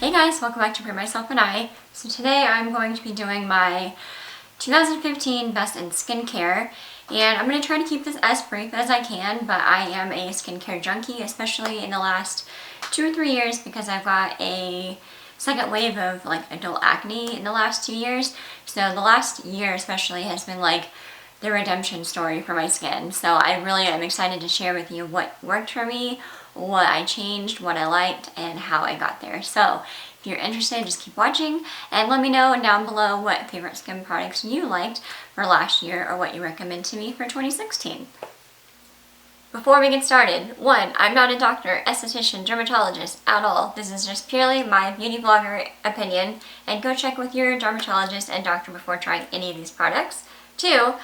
Hey guys, welcome back to BriMyselfAndEye. So today I'm going to be doing my 2015 Best in Skincare, and I'm going to try to keep this as brief as I can, but I am a skincare junkie, especially in the last 2 or 3 years because I've got a second wave of adult acne in the last 2 years. So the last year especially has been the redemption story for my skin. So I really am excited to share with you what worked for me, what I changed, what I liked, and how I got there. So if you're interested, just keep watching and let me know down below what favorite skin products you liked for last year or what you recommend to me for 2016. Before we get started, 1, I'm not a doctor, esthetician, dermatologist at all. This is just purely my beauty blogger opinion, and go check with your dermatologist and doctor before trying any of these products. 2,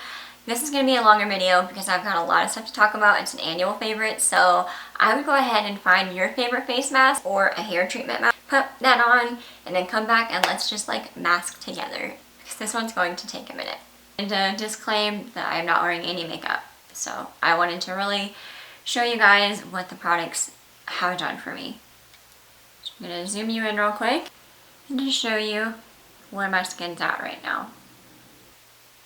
this is going to be a longer video because I've got a lot of stuff to talk about. It's an annual favorite, so I would go ahead and find your favorite face mask or a hair treatment mask, put that on, and then come back and let's just mask together because this one's going to take a minute. And disclaim that I'm not wearing any makeup, so I wanted to really show you guys what the products have done for me. I'm going to zoom you in real quick and just show you where my skin's at right now.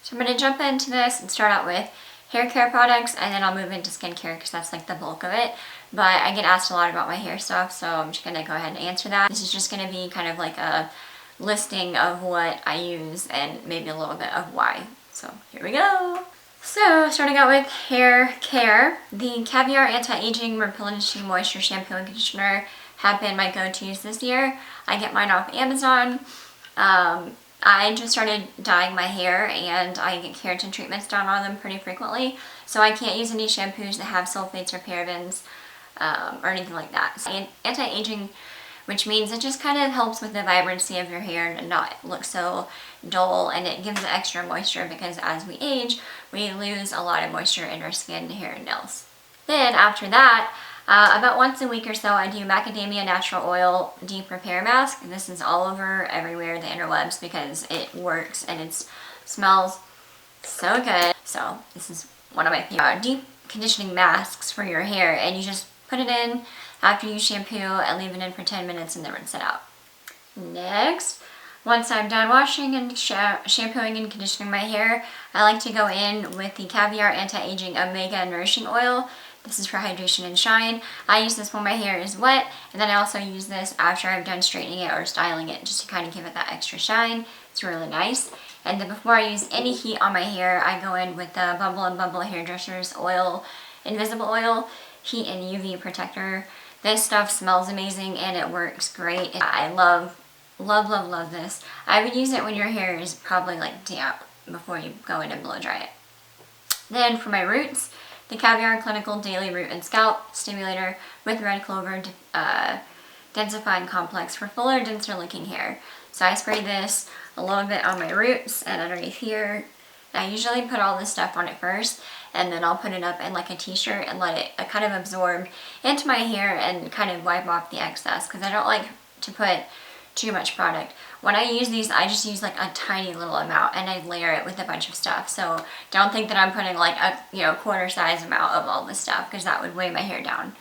So I'm going to jump into this and start out with hair care products, and then I'll move into skincare because that's the bulk of it. But I get asked a lot about my hair stuff, so I'm just going to go ahead and answer that. This is just going to be kind of a listing of what I use and maybe a little bit of why. So here we go. So starting out with hair care, the Caviar Anti-Aging Replenishing Moisture Shampoo and Conditioner have been my go-tos this year. I get mine off Amazon. I just started dyeing my hair and I get keratin treatments done on them pretty frequently, so I can't use any shampoos that have sulfates or parabens or anything like that. So anti-aging, which means it just kind of helps with the vibrancy of your hair and not look so dull, and it gives it extra moisture because as we age, we lose a lot of moisture in our skin, hair, and nails. Then after that, about once a week or so, I do Macadamia Natural Oil Deep Repair Mask. This is all over everywhere, the interwebs, because it works and it smells so good. So this is one of my favorite deep conditioning masks for your hair, and you just put it in after you shampoo and leave it in for 10 minutes and then rinse it out. Next, once I'm done washing and shampooing and conditioning my hair, I like to go in with the Caviar Anti-Aging Omega Nourishing Oil. This is for hydration and shine. I use this when my hair is wet, and then I also use this after I've done straightening it or styling it just to kind of give it that extra shine. It's really nice. And then before I use any heat on my hair, I go in with the Bumble Hairdresser's oil, Invisible Oil Heat and UV Protector. This stuff smells amazing and it works great. I love this. I would use it when your hair is probably damp before you go in and blow dry it. Then for my roots, the Caviar Clinical Daily Root and Scalp Stimulator with Red Clover Densifying Complex for fuller, denser looking hair. So I spray this a little bit on my roots and underneath here. I usually put all this stuff on it first, and then I'll put it up in a t-shirt and let it kind of absorb into my hair and kind of wipe off the excess, because I don't like to put too much product. When I use these, I just use a tiny little amount and I layer it with a bunch of stuff. So don't think that I'm putting a quarter size amount of all this stuff, because that would weigh my hair down.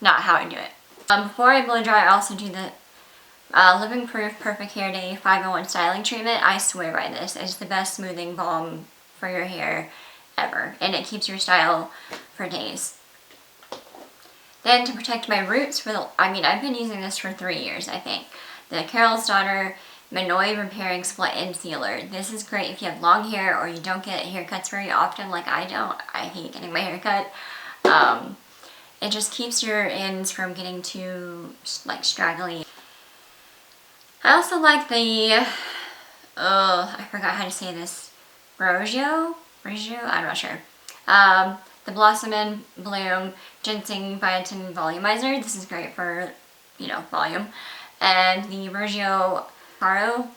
Not how I do it. Before I blow dry, I also do the Living Proof Perfect Hair Day 5-in-1 Styling Treatment. I swear by this. It's the best smoothing balm for your hair ever, and it keeps your style for days. Then to protect my roots, I've been using this for 3 years, I think. The Carol's Daughter Minoy Repairing Split End Sealer. This is great if you have long hair or you don't get haircuts very often like I don't. I hate getting my hair cut. It just keeps your ends from getting too straggly. I also like the, I forgot how to say this, Rogio? I'm not sure. The Blossom and Bloom Ginseng Biotin Volumizer. This is great for, volume. And the Rogio Caro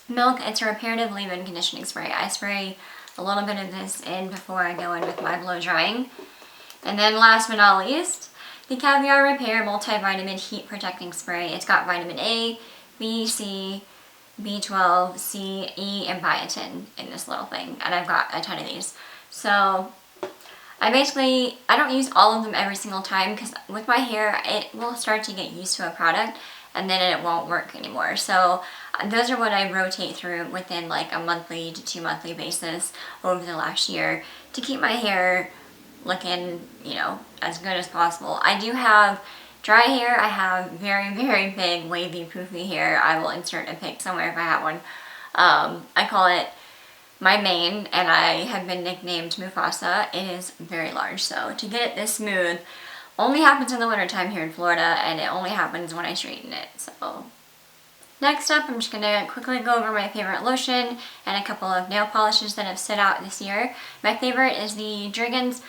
Milk. It's a reparative leave-in conditioning spray. I spray a little bit of this in before I go in with my blow drying. And then last but not least, the Caviar Repair Multivitamin Heat Protecting Spray. It's got vitamin A, B, C, B12, C, E, and biotin in this little thing. And I've got a ton of these. So I don't use all of them every single time, because with my hair, it will start to get used to a product. and then it won't work anymore. So those are what I rotate through within like a monthly to 2 monthly basis over the last year to keep my hair looking, you know, as good as possible. I do have dry hair. I have very, very big wavy poofy hair. I will insert a pic somewhere if I have one. I call it my mane, and I have been nicknamed Mufasa. It is very large, so to get it this smooth only happens in the wintertime here in Florida, and it only happens when I straighten it. So next up, I'm just going to quickly go over my favorite lotion and a couple of nail polishes that have stood out this year. My favorite is the Jergens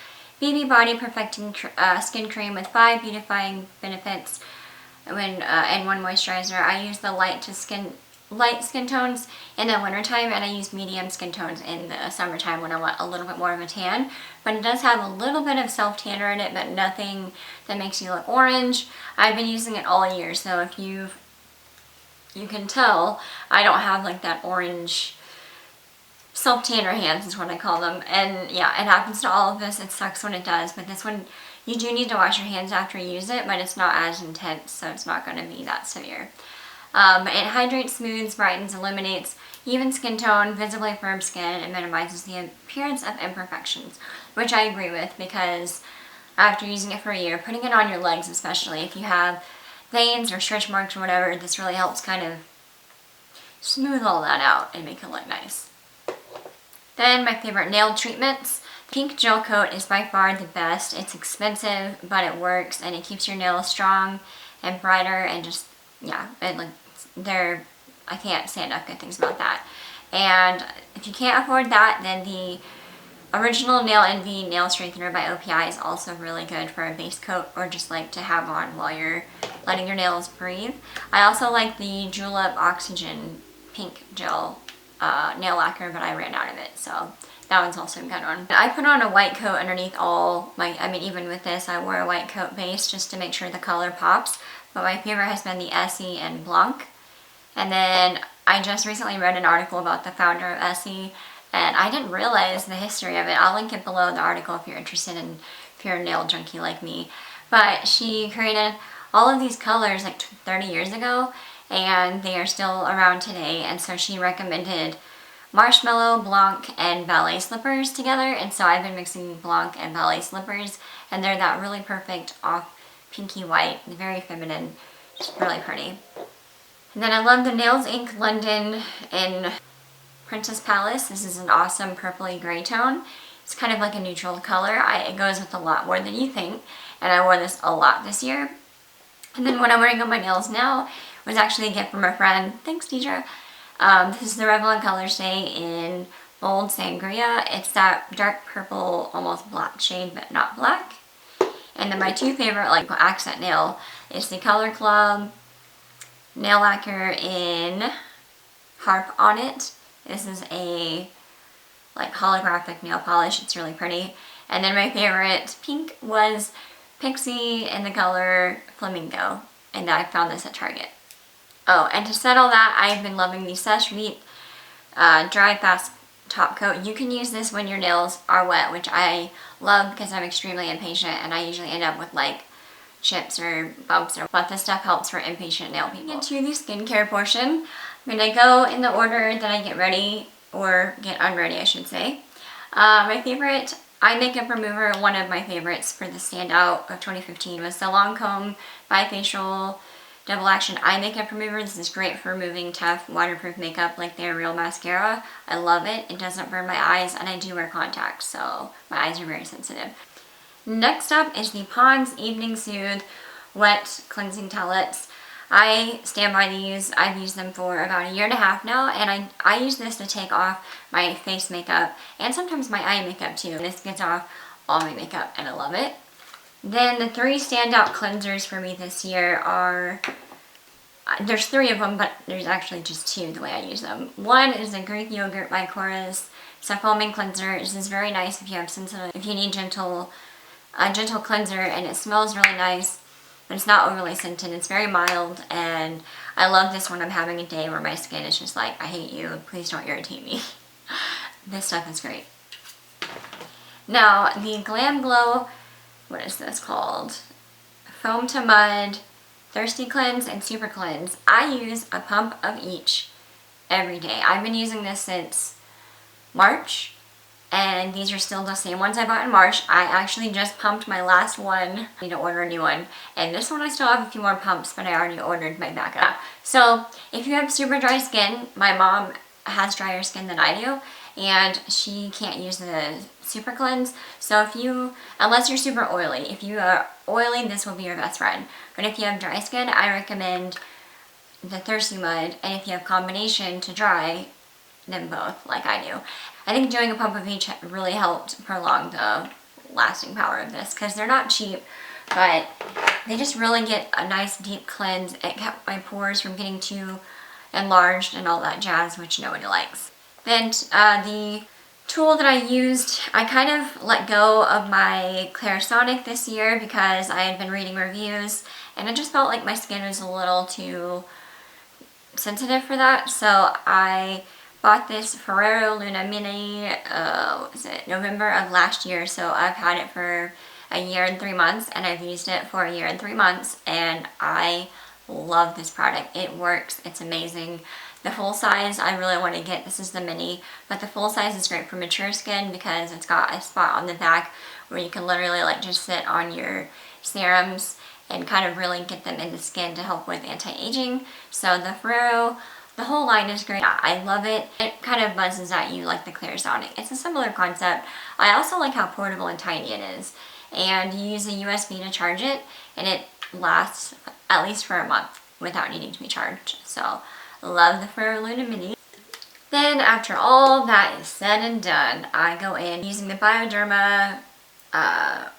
BB Body Perfecting Skin Cream with 5 beautifying benefits and 1 moisturizer. I use the light skin tones in the wintertime, and I use medium skin tones in the summertime when I want a little bit more of a tan. But it does have a little bit of self-tanner in it, but nothing that makes you look orange. I've been using it all year, so if you can tell, I don't have like that orange self-tanner hands is what I call them. And yeah, it happens to all of us. It sucks when it does, but this one, you do need to wash your hands after you use it, but it's not as intense, so it's not going to be that severe. It hydrates, smooths, brightens, illuminates even skin tone, visibly firm skin, and minimizes the appearance of imperfections, which I agree with, because after using it for a year, putting it on your legs especially, if you have veins or stretch marks or whatever, this really helps kind of smooth all that out and make it look nice. Then my favorite nail treatments. Pink gel coat is by far the best. It's expensive, but it works, and it keeps your nails strong and brighter, and just, yeah, I can't say enough good things about that. And if you can't afford that, then the original Nail Envy Nail Strengthener by OPI is also really good for a base coat, or just like to have on while you're letting your nails breathe. I also like the Julep Oxygen Pink Gel nail lacquer, but I ran out of it, so that one's also a good one. I put on a white coat underneath all my, even with this, I wore a white coat base just to make sure the color pops, but my favorite has been the Essie and Blanc. And then I just recently read an article about the founder of Essie, and I didn't realize the history of it. I'll link it below the article if you're interested in, if you're a nail junkie like me. But she created all of these colors like 30 years ago, and they are still around today. And so she recommended Marshmallow, Blanc, and Ballet slippers together. And so I've been mixing Blanc and Ballet slippers, and they're that really perfect off pinky white, very feminine, just really pretty. And then I love the Nails Inc London in Princess Palace. This is an awesome purpley gray tone. It's kind of like a neutral color. It goes with a lot more than you think, and I wore this a lot this year. And then what I'm wearing on my nails now was actually a gift from a friend. Thanks, Deidre. This is the Revlon Color Stay in Bold Sangria. It's that dark purple, almost black shade, but not black. And then my 2 favorite like accent nail is the Color Club nail lacquer in Harp on It. This is a like holographic nail polish. It's really pretty. And then my favorite pink was Pixie in the color Flamingo, and I found this at Target. Oh, and to set all that, I've been loving the Seche Vite Dry Fast Top Coat. You can use this when your nails are wet, which I love because I'm extremely impatient, and I usually end up with like chips or bumps, but this stuff helps for impatient nail people. Into the skincare portion, I'm going to go in the order that I get ready, or get unready I should say. My favorite eye makeup remover, one of my favorites for the standout of 2015, was the Lancome Bifacial Double Action Eye Makeup Remover. This is great for removing tough waterproof makeup like their Real Mascara. I love it. It doesn't burn my eyes, and I do wear contacts, so my eyes are very sensitive. Next up is the Pond's Evening Soothe Wet Cleansing Towelettes. I stand by these. I've used them for about 1.5 years now, and I use this to take off my face makeup and sometimes my eye makeup too. This gets off all my makeup, and I love it. Then the 3 standout cleansers for me this year are, there's 3 of them, but there's actually just 2 the way I use them. One is the Greek Yogurt by Korres. It's a foaming cleanser. This is very nice if you have sensitive, if you need a gentle cleanser, and it smells really nice, but it's not overly scented. It's very mild, and I love this when I'm having a day where my skin is just like, I hate you, please don't irritate me. This stuff is great. Now, the Glam Glow, what is this called? Foam to Mud Thirsty Cleanse and Super Cleanse. I use a pump of each every day. I've been using this since March, and these are still the same ones I bought in March. I actually just pumped my last one. I need to order a new one. And this one I still have a few more pumps, but I already ordered my backup. So if you have super dry skin, my mom has drier skin than I do, and she can't use the Super Cleanse. So if you, unless you're super oily, if you are oily, this will be your best friend. But if you have dry skin, I recommend the Thirsty Mud, and if you have combination to dry, them both, like I do. I think doing a pump of each really helped prolong the lasting power of this, because they're not cheap, but they just really get a nice deep cleanse. It kept my pores from getting too enlarged and all that jazz, which nobody likes. Then the tool that I used, I kind of let go of my Clarisonic this year because I had been reading reviews, and I just felt like my skin was a little too sensitive for that. So I bought this Ferrero Luna Mini, November of last year. So I've had it for a year and 3 months, and I've used it for a year and 3 months, and I love this product. It works, it's amazing. The full size I really want to get, this is the mini, but the full size is great for mature skin because it's got a spot on the back where you can literally like just sit on your serums and kind of really get them in the skin to help with anti-aging. So the Ferrero, the whole line is great. I love it. It kind of buzzes at you like the Clarisonic. It's a similar concept. I also like how portable and tiny it is. And you use a USB to charge it, and it lasts at least for a month without needing to be charged. So love the Ferrero Luna Mini. Then after all that is said and done, I go in using the Bioderma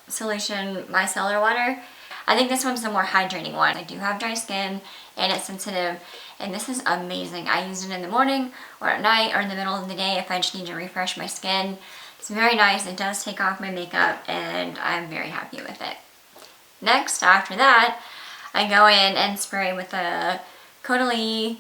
solution micellar water. I think this one's the more hydrating one. I do have dry skin and it's sensitive, and this is amazing. I use it in the morning or at night or in the middle of the day if I just need to refresh my skin. It's very nice. It does take off my makeup, and I'm very happy with it. Next, after that, I go in and spray with the Caudalie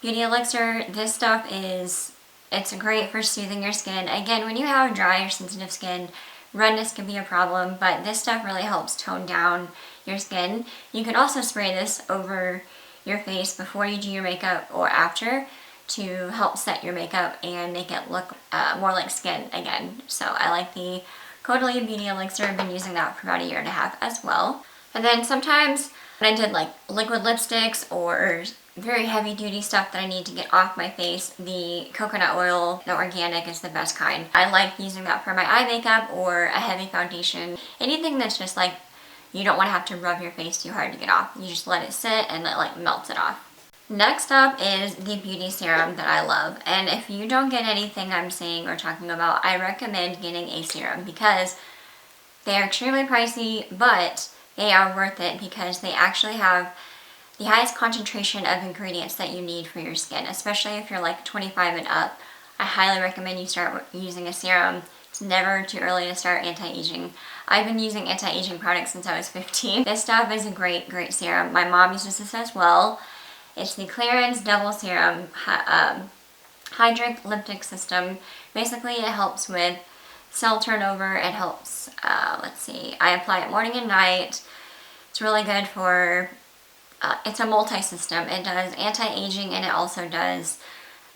Beauty Elixir. This stuff it's great for soothing your skin. Again, when you have dry or sensitive skin, redness can be a problem, but this stuff really helps tone down your skin. You can also spray this over your face before you do your makeup or after to help set your makeup and make it look more like skin again. So I like the Caudalie Beauty Elixir. I've been using that for about a year and a half as well. And then sometimes when I did like liquid lipsticks or very heavy duty stuff that I need to get off my face, the coconut oil, the organic, is the best kind. I like using that for my eye makeup or a heavy foundation. Anything that's just like you don't want to have to rub your face too hard to get off. You just let it sit and it like melts it off. Next up is the beauty serum that I love, and if you don't get anything I'm saying or talking about, I recommend getting a serum because they are extremely pricey, but they are worth it because they actually have the highest concentration of ingredients that you need for your skin, especially if you're like 25 and up. I highly recommend you start using a serum. It's never too early to start anti-aging. I've been using anti-aging products since I was 15. This stuff is a great, great serum. My mom uses this as well. It's the Clarins Double Serum Hydric Liptic System. Basically, it helps with cell turnover. It helps, I apply it morning and night. It's really good for, it's a multi-system. It does anti-aging, and it also does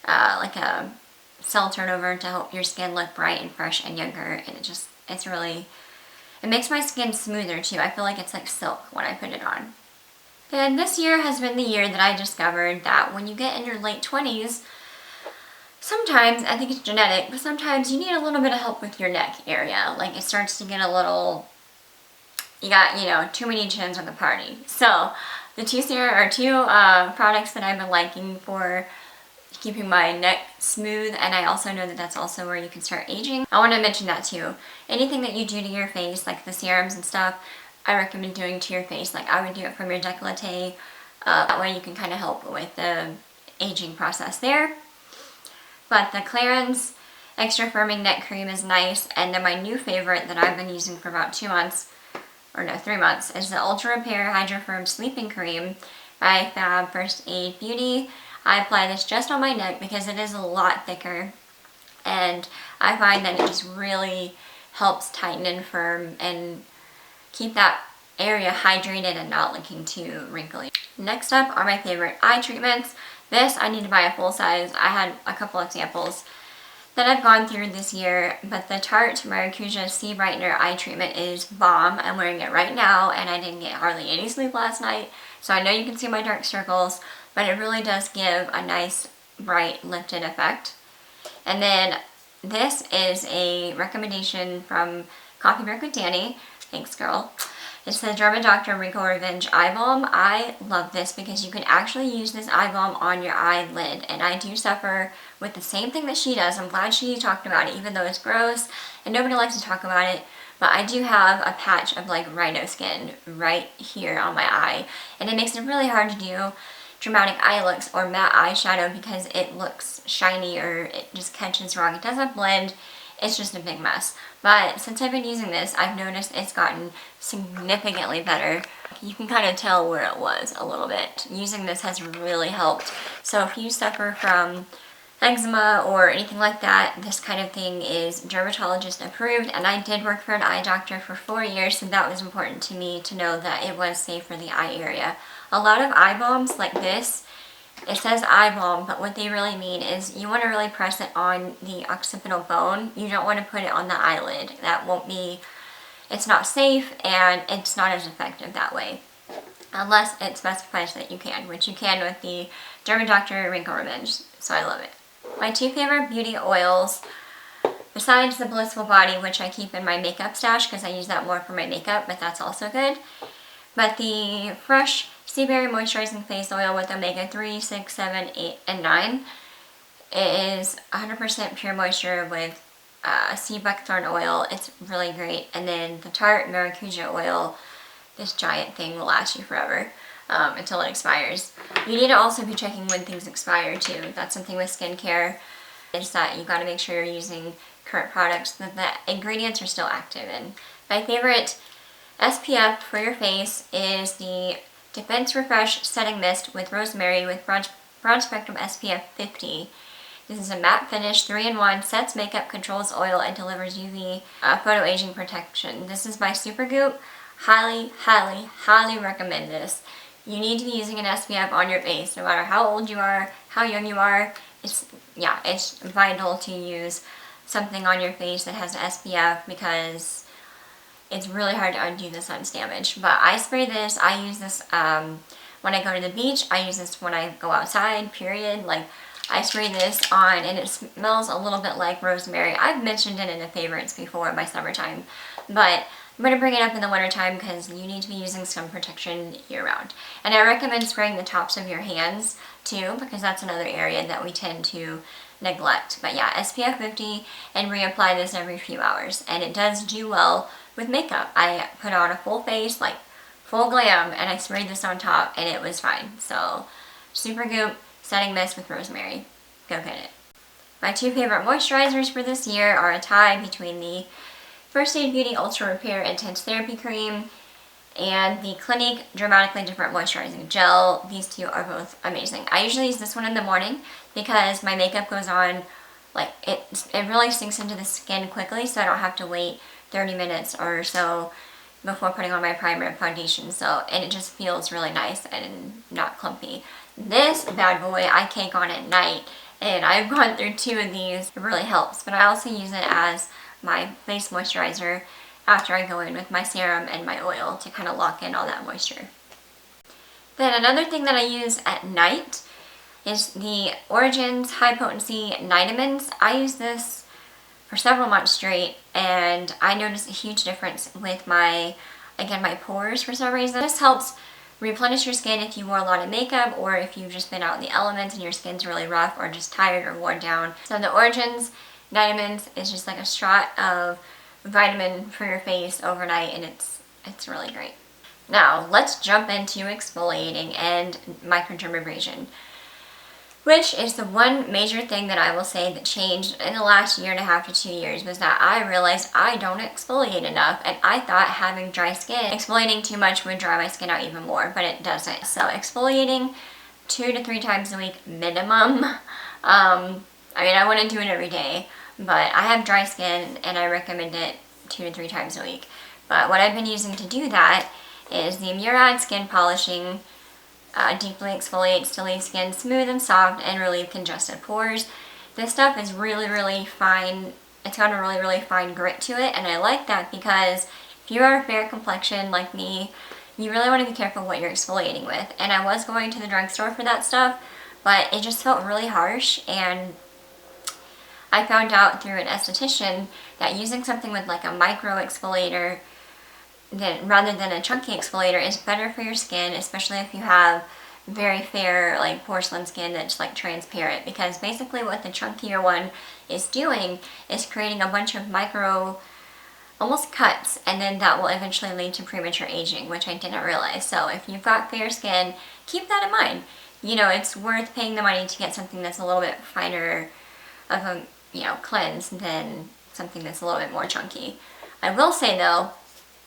like a cell turnover to help your skin look bright and fresh and younger. And it makes my skin smoother too. I feel like it's like silk when I put it on. And this year has been the year that I discovered that when you get in your late 20s, sometimes, I think it's genetic, but sometimes you need a little bit of help with your neck area. Like it starts to get a little, you got, too many chins on the party. So the two products that I've been liking for keeping my neck smooth, and I also know that that's also where you can start aging. I want to mention that too. Anything that you do to your face, like the serums and stuff, I recommend doing to your face. Like I would do it from your décolleté. That way you can kind of help with the aging process there. But the Clarins Extra Firming Neck Cream is nice, and then my new favorite that I've been using for about 3 months, is the Ultra Repair Hydro Firm Sleeping Cream by Fab First Aid Beauty. I apply this just on my neck because it is a lot thicker, and I find that it just really helps tighten and firm and keep that area hydrated and not looking too wrinkly. Next up are my favorite eye treatments. This, I need to buy a full size. I had a couple of samples that I've gone through this year, but the Tarte Maracuja Sea Brightener eye treatment is bomb. I'm wearing it right now, and I didn't get hardly any sleep last night, so I know you can see my dark circles, but it really does give a nice, bright, lifted effect. And then this is a recommendation from Coffee Break with Danny. Thanks, girl. It's the German Doctor Wrinkle Revenge Eye Balm. I love this because you can actually use this eye balm on your eyelid, and I do suffer with the same thing that she does. I'm glad she talked about it, even though it's gross and nobody likes to talk about it, but I do have a patch of like rhino skin right here on my eye, and it makes it really hard to do dramatic eye looks or matte eyeshadow because it looks shiny or it just catches wrong. It doesn't blend. It's just a big mess. But since I've been using this, I've noticed it's gotten significantly better. You can kind of tell where it was a little bit. Using this has really helped. So if you suffer from eczema or anything like that, this kind of thing is dermatologist approved, and I did work for an eye doctor for 4 years, so that was important to me to know that it was safe for the eye area. A lot of eye balms like this, it says eye balm, but what they really mean is you want to really press it on the occipital bone. You don't want to put it on the eyelid. That won't be, it's not safe and it's not as effective that way. Unless it specifies that you can, which you can with the German Doctor Wrinkle Revenge, so I love it. My two favorite beauty oils, besides the Blissful Body, which I keep in my makeup stash because I use that more for my makeup, but that's also good. But the Fresh Sea Berry Moisturizing Face Oil with omega-3, 6, 7, 8, and 9. It is 100% pure moisture with sea buckthorn oil. It's really great. And then the Tarte Maracuja oil, this giant thing will last you forever until it expires. You need to also be checking when things expire too. That's something with skincare, is that you got to make sure you're using current products that the ingredients are still active in. My favorite SPF for your face is the Defense Refresh Setting Mist with Rosemary with Broad Spectrum SPF 50. This is a matte finish, 3-in-1, sets makeup, controls oil, and delivers UV photo aging protection. This is by Supergoop. Highly, highly, highly recommend this. You need to be using an SPF on your face, no matter how old you are, how young you are. It's vital to use something on your face that has an SPF because it's really hard to undo the sun's damage. But I spray this, I use this when I go to the beach, I use this when I go outside, period. Like, I spray this on and it smells a little bit like rosemary. I've mentioned it in the favorites before in my summertime, but I'm going to bring it up in the wintertime because you need to be using sun protection year round. And I recommend spraying the tops of your hands too, because that's another area that we tend to neglect. But yeah, SPF 50, and reapply this every few hours. And it does do well with makeup. I put on a full face, like full glam, and I sprayed this on top and it was fine. So Supergoop Setting Mist with Rosemary. Go get it. My two favorite moisturizers for this year are a tie between the First Aid Beauty Ultra Repair Intense Therapy Cream and the Clinique Dramatically Different Moisturizing Gel. These two are both amazing. I usually use this one in the morning because my makeup goes on, like, it really sinks into the skin quickly, so I don't have to wait 30 minutes or so before putting on my primer and foundation. So, and it just feels really nice and not clumpy. This bad boy I cake on at night, and I've gone through 2 of these. It really helps, but I also use it as my face moisturizer after I go in with my serum and my oil to kind of lock in all that moisture. Then another thing that I use at night is the Origins High Potency Nightamins. I use this for several months straight, and I noticed a huge difference with my pores for some reason. This helps replenish your skin if you wore a lot of makeup or if you've just been out in the elements and your skin's really rough or just tired or worn down. So the Origins Nightamins is just like a shot of vitamin for your face overnight, and it's really great. Now let's jump into exfoliating and microdermabrasion, which is the one major thing that I will say that changed in the last 1.5 to 2 years, was that I realized I don't exfoliate enough, and I thought having dry skin, exfoliating too much would dry my skin out even more, but it doesn't. So exfoliating 2 to 3 times a week minimum. I mean, I wouldn't do it every day, but I have dry skin and I recommend it 2 to 3 times a week. But what I've been using to do that is the Murad Skin Polishing. Deeply exfoliates to leave skin smooth and soft and relieve congested pores. This stuff is really, really fine. It's got a really, really fine grit to it, and I like that because if you are a fair complexion like me, you really want to be careful what you're exfoliating with. And I was going to the drugstore for that stuff, but it just felt really harsh, and I found out through an esthetician that using something with like a micro exfoliator rather than a chunky exfoliator is better for your skin, especially if you have very fair like porcelain skin that's like transparent, because basically what the chunkier one is doing is creating a bunch of micro almost cuts, and then that will eventually lead to premature aging, which I didn't realize. So if you've got fair skin, keep that in mind. You know, it's worth paying the money to get something that's a little bit finer of a, you know, cleanse than something that's a little bit more chunky. I will say though,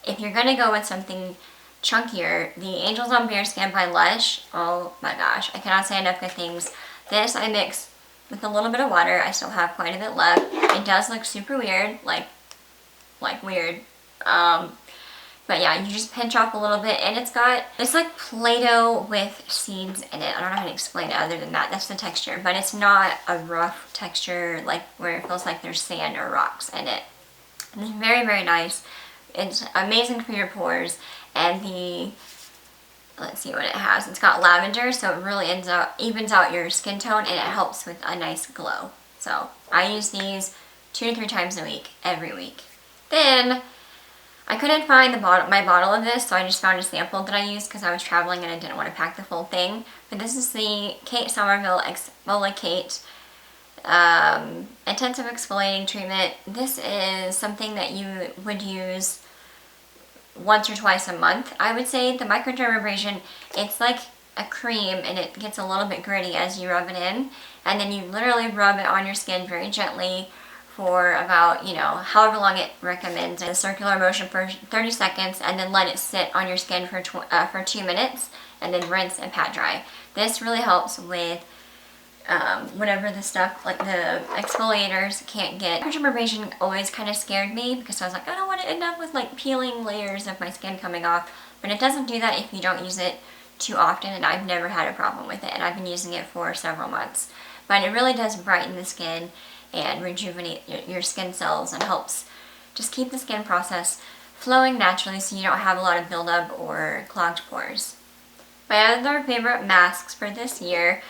if you're gonna go with something chunkier, the Angels on Bare Skin by Lush, oh my gosh, I cannot say enough good things. This I mix with a little bit of water. I still have quite a bit left. It does look super weird, like weird. But yeah, you just pinch off a little bit, and it's like Play-Doh with seeds in it. I don't know how to explain it other than that. That's the texture, but it's not a rough texture like where it feels like there's sand or rocks in it. And it's very, very nice. It's amazing for your pores, and let's see what it has. It's got lavender, so it really evens out your skin tone, and it helps with a nice glow. So I use these 2 to 3 times a week, every week. Then I couldn't find my bottle of this, so I just found a sample that I used because I was traveling and I didn't want to pack the full thing. But this is the Kate Somerville Exfoliate Intensive Exfoliating Treatment. This is something that you would use once or twice a month. I would say the microdermabrasion, it's like a cream, and it gets a little bit gritty as you rub it in, and then you literally rub it on your skin very gently for about, you know, however long it recommends, a circular motion for 30 seconds, and then let it sit on your skin for 2 minutes, and then rinse and pat dry. This really helps with whatever the stuff, like the exfoliators can't get. Microdermabrasion always kind of scared me because I was like, I don't want to end up with like peeling layers of my skin coming off, but it doesn't do that if you don't use it too often, and I've never had a problem with it, and I've been using it for several months. But it really does brighten the skin and rejuvenate your skin cells, and helps just keep the skin process flowing naturally so you don't have a lot of buildup or clogged pores. My other favorite masks for this year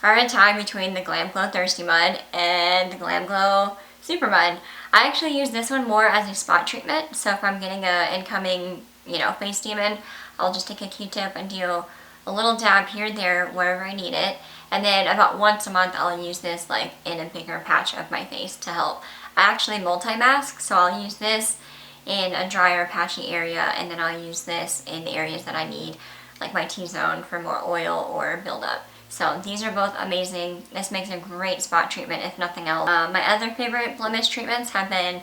are a tie between the Glam Glow Thirsty Mud and the Glam Glow Super Mud. I actually use this one more as a spot treatment, so if I'm getting an incoming, you know, face demon, I'll just take a Q-tip and do a little dab here and there wherever I need it. And then about once a month I'll use this like in a bigger patch of my face to help. I actually multi-mask, so I'll use this in a drier patchy area, and then I'll use this in the areas that I need, like my T-zone for more oil or buildup. So these are both amazing. This makes a great spot treatment if nothing else. My other favorite blemish treatments have been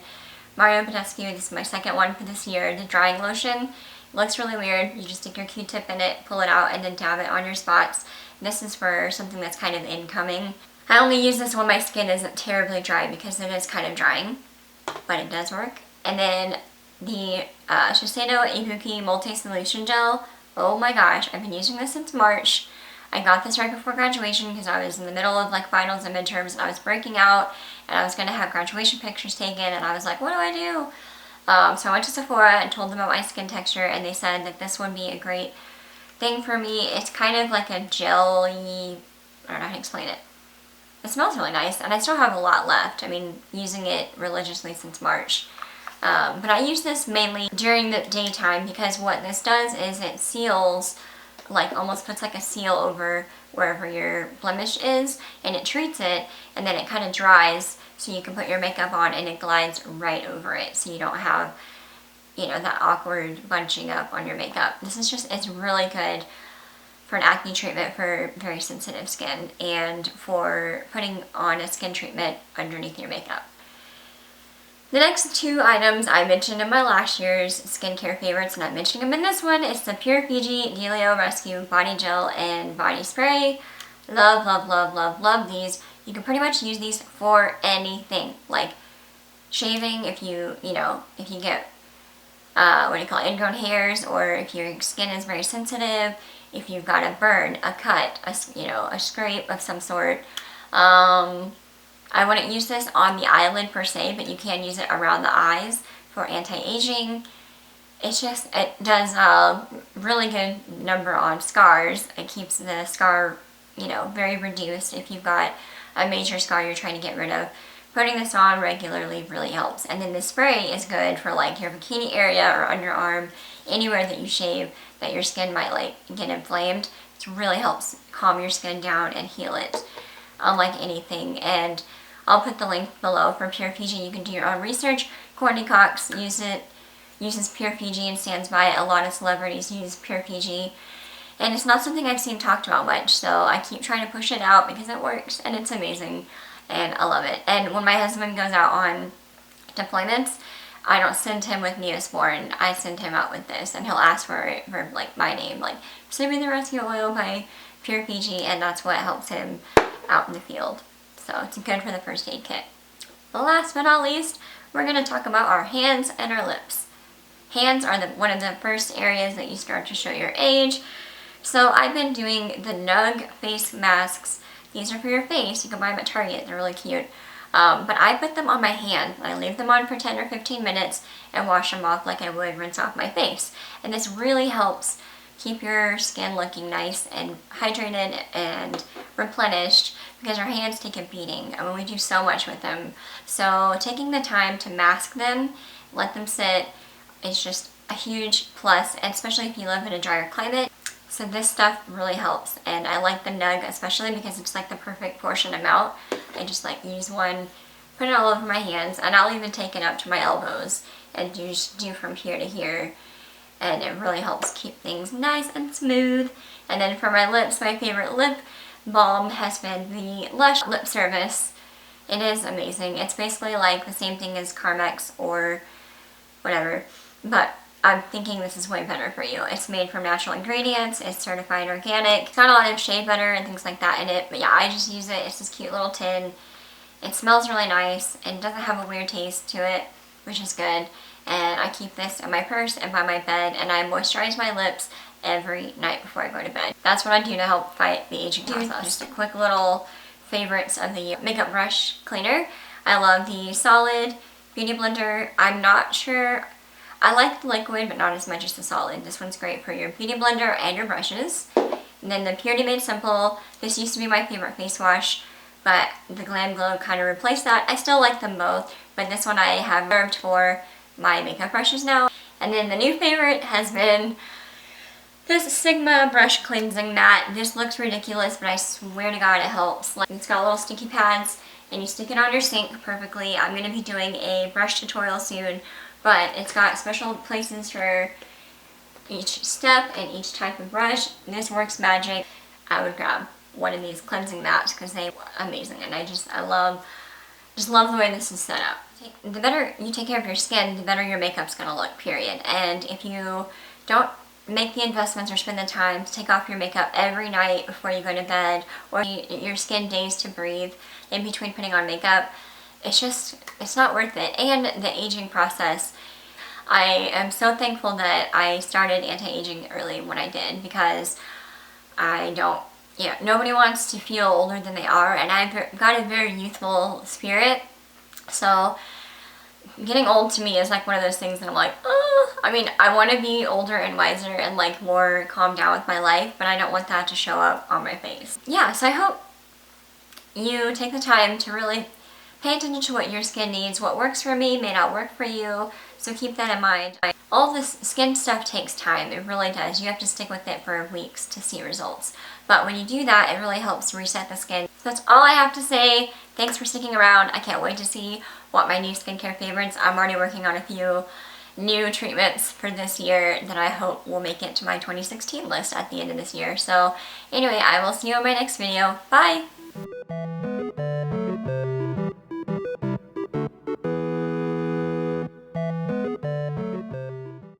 Mario Badescu. This is my second one for this year. The drying lotion. It looks really weird. You just stick your Q-tip in it, pull it out, and then dab it on your spots. This is for something that's kind of incoming. I only use this when my skin isn't terribly dry because it is kind of drying, but it does work. And then the Shiseido Ibuki Multi-Solution Gel. Oh my gosh, I've been using this since March. I got this right before graduation because I was in the middle of like finals and midterms, and I was breaking out, and I was going to have graduation pictures taken, and I was like, what do I do? So I went to Sephora and told them about my skin texture, and they said that this would be a great thing for me. It's kind of like a jelly, I don't know how to explain it. It smells really nice, and I still have a lot left. I mean, using it religiously since March. But I use this mainly during the daytime because what this does is it seals, like almost puts like a seal over wherever your blemish is, and it treats it, and then it kind of dries so you can put your makeup on and it glides right over it, so you don't have, you know, that awkward bunching up on your makeup. This is just, it's really good for an acne treatment for very sensitive skin, and for putting on a skin treatment underneath your makeup. The next 2 items I mentioned in my last year's skincare favorites, and I'm mentioning them in this one. It's the Pure Fiji Delio Rescue Body Gel and Body Spray. Love, love, love, love, love these. You can pretty much use these for anything, like shaving. If you get ingrown hairs, or if your skin is very sensitive, if you've got a burn, a cut, a scrape of some sort. I wouldn't use this on the eyelid per se, but you can use it around the eyes for anti-aging. It does a really good number on scars. It keeps the scar, very reduced if you've got a major scar you're trying to get rid of. Putting this on regularly really helps. And then the spray is good for like your bikini area or underarm, anywhere that you shave that your skin might like get inflamed. It really helps calm your skin down and heal it, unlike anything. And I'll put the link below for Pure Fiji. You can do your own research. Courtney Cox uses Pure Fiji and stands by it. A lot of celebrities use Pure Fiji. And it's not something I've seen talked about much, so I keep trying to push it out because it works and it's amazing. And I love it. And when my husband goes out on deployments, I don't send him with Neosporin. I send him out with this, and he'll ask for like my name, like send me the rescue oil by Pure Fiji, and that's what helps him out in the field. So it's good for the first aid kit. But last but not least, we're going to talk about our hands and our lips. Hands are one of the first areas that you start to show your age. So I've been doing the Nug face masks. These are for your face. You can buy them at Target. They're really cute. But I put them on my hand. I leave them on for 10 or 15 minutes and wash them off like I would rinse off my face. And this really helps keep your skin looking nice and hydrated and replenished, because our hands take a beating. I mean, we do so much with them. So taking the time to mask them, let them sit, is just a huge plus, and especially if you live in a drier climate. So this stuff really helps, and I like the Nug especially because it's like the perfect portion amount. I just like use one, put it all over my hands, and I'll even take it up to my elbows and just do from here to here, and it really helps keep things nice and smooth. And then for my lips, my favorite lip balm has been the Lush Lip Service. It is amazing. It's basically like the same thing as Carmex or whatever, but I'm thinking this is way better for you. It's made from natural ingredients, it's certified organic. It's got a lot of shea butter and things like that in it, but yeah, I just use it. It's this cute little tin. It smells really nice and doesn't have a weird taste to it, which is good. And I keep this in my purse and by my bed, and I moisturize my lips every night before I go to bed. That's what I do to help fight the aging process. Just a quick little favorites of the year. Makeup brush cleaner. I love the Solid Beauty Blender. I'm not sure, I like the liquid, but not as much as the solid. This one's great for your beauty blender and your brushes. And then the Purity Made Simple. This used to be my favorite face wash, but the Glam Glow kind of replaced that. I still like them both, but this one I have reserved for my makeup brushes now. And then the new favorite has been this Sigma Brush Cleansing Mat. This looks ridiculous, but I swear to God it helps. Like, it's got little sticky pads, and you stick it on your sink perfectly. I'm going to be doing a brush tutorial soon, but it's got special places for each step and each type of brush. This works magic. I would grab one of these cleansing mats because they're amazing, and I love the way this is set up. The better you take care of your skin, the better your makeup's gonna look, period. And if you don't make the investments or spend the time to take off your makeup every night before you go to bed, or your skin days to breathe in between putting on makeup, it's not worth it. And the aging process, I am so thankful that I started anti-aging early when I did, because nobody wants to feel older than they are, and I've got a very youthful spirit, so getting old to me is like one of those things that I'm like, oh, I mean, I want to be older and wiser and like more calmed down with my life, but I don't want that to show up on my face. Yeah, so I hope you take the time to really pay attention to what your skin needs. What works for me may not work for you, so keep that in mind. All this skin stuff takes time, it really does. You have to stick with it for weeks to see results. But when you do that, it really helps reset the skin. So that's all I have to say. Thanks for sticking around. I can't wait to see what my new skincare favorites. I'm already working on a few new treatments for this year that I hope will make it to my 2016 list at the end of this year. So anyway, I will see you in my next video. Bye!